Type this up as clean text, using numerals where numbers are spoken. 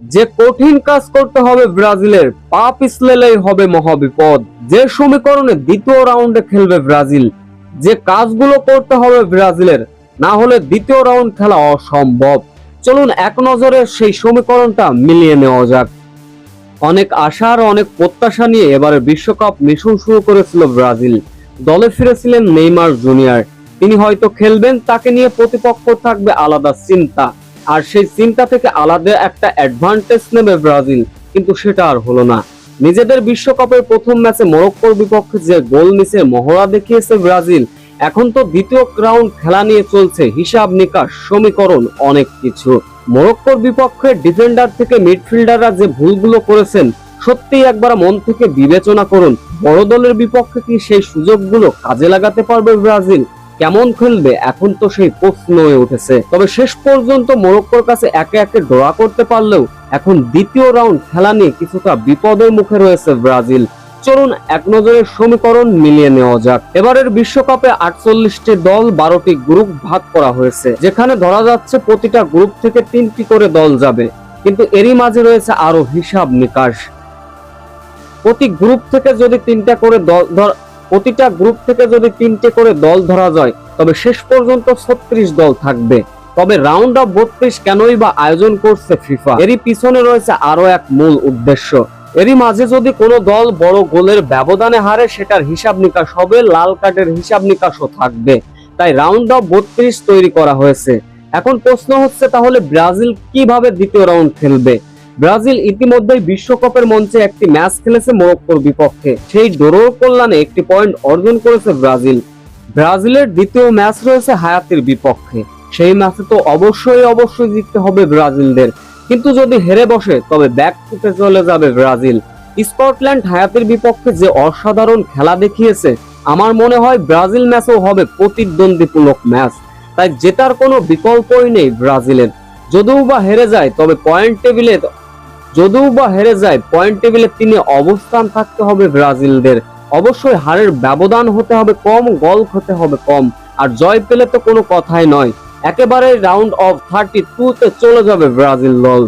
যে কঠিন কাজ করতে হবে ব্রাজিলের, পা পিছলেই হবে মহাবিপদ। যে সমীকরণে দ্বিতীয় রাউন্ডে খেলবে ব্রাজিল, যে কাজগুলো করতে হবে ব্রাজিলের, না হলে দ্বিতীয় রাউন্ড খেলা অসম্ভব। চলুন এক নজরে সেই সমীকরণটা মিলিয়ে নেওয়া যাক। অনেক আশা আর অনেক প্রত্যাশা নিয়ে এবারে বিশ্বকাপ মিশন শুরু করেছিল ব্রাজিল। দলে ফিরেছিলেন নেইমার জুনিয়র। তিনি হয়তো খেলবেন, তাকে নিয়ে প্রতিপক্ষ থাকবে আলাদা চিন্তা, আর সেই চিন্তা থেকে আলাদা একটা অ্যাডভান্টেজ নেবে ব্রাজিল, কিন্তু সেটা আর হলো না। নিজেদের বিশ্বকাপের প্রথম ম্যাচে মরক্কোর বিপক্ষে যে গোল নিচে মহড়া দেখিয়েছে ব্রাজিল, এখন তো দ্বিতীয় রাউন্ড খেলা নিয়ে চলছে হিসাব নিকাশ, সমীকরণ, অনেক কিছু। মরক্কোর বিপক্ষে ডিফেন্ডার থেকে মিডফিল্ডাররা যে ভুলগুলো করেছেন, সত্যিই একবার মন থেকে বিবেচনা করুন। বড় দলের বিপক্ষে কি সেই সুযোগগুলো কাজে লাগাতে পারবে ব্রাজিল? কেমন খেলবে এখন তো সেই প্রশ্ন হয়ে উঠেছে। তবে শেষ পর্যন্ত মরক্কোর কাছে একে একে ড্র করতে পারলেও এখন দ্বিতীয় রাউন্ড খেলা নিয়ে কিছুটা বিপদের মুখে রয়েছে ব্রাজিল। চলুন এক নজরে সমীকরণ মিলিয়ে নেওয়া যাক। এবারের বিশ্বকাপে 48টি দল 12টি গ্রুপ ভাগ করা হয়েছে, যেখানে ধরা যাচ্ছে প্রতিটা গ্রুপ থেকে 3টি করে দল যাবে। কিন্তু এরই মাঝে রয়েছে আরো হিসাব নিকাশ। প্রতি গ্রুপ থেকে যদি প্রতিটা গ্রুপ থেকে যদি 3টে করে দল ধরা যায়, তবে শেষ পর্যন্ত 36 দল থাকবে। তবে রাউন্ড অফ 32 কেনই বা আয়োজন করছে ফিফা? এরই পিছনে রয়েছে আরো এক মূল উদ্দেশ্য। এরই মাঝে যদি কোনো দল বড় গোলের ব্যবধানে হারে, সেটার হিসাব নিকাশ হবে, লাল কার্ডের হিসাব নিকাশও থাকবে। তাই রাউন্ড অফ 32 তৈরি করা হয়েছে। এখন প্রশ্ন হচ্ছে, তাহলে ব্রাজিল কিভাবে দ্বিতীয় রাউন্ড খেলবে? ব্রাজিল ইতিমধ্যেই বিশ্বকাপের মঞ্চে একটি ম্যাচ খেলেছে মরক্কোর বিপক্ষে। সেই ড্রর কল্যাণে একটি পয়েন্ট অর্জন করেছে ব্রাজিল। ব্রাজিলের দ্বিতীয় ম্যাচ রয়েছে হায়াতির বিপক্ষে। সেই ম্যাচে তো অবশ্যই জিততে হবে ব্রাজিলদের। কিন্তু যদি হেরে বসে, তবে ব্যাক ফুটে চলে যাবে ব্রাজিল। স্কটল্যান্ড হায়াতির বিপক্ষে যে অসাধারণ খেলা দেখিয়েছে, আমার মনে হয় ব্রাজিল ম্যাচও হবে প্রতিদ্বন্দ্বীমূলক ম্যাচ। তাই জেতার কোনো বিকল্পই নেই ব্রাজিলের। যদিও বা হেরে যায়, পয়েন্ট টেবিলে তিনি অবস্থান থাকতে হবে ব্রাজিলদের। অবশ্যই হারের ব্যবধান হতে হবে কম, গোল হতে হবে কম, আর জয় পেলে তো কোনো কথাই নয়। একেবারে রাউন্ড অফ 32 তে চলে যাবে ব্রাজিল দল।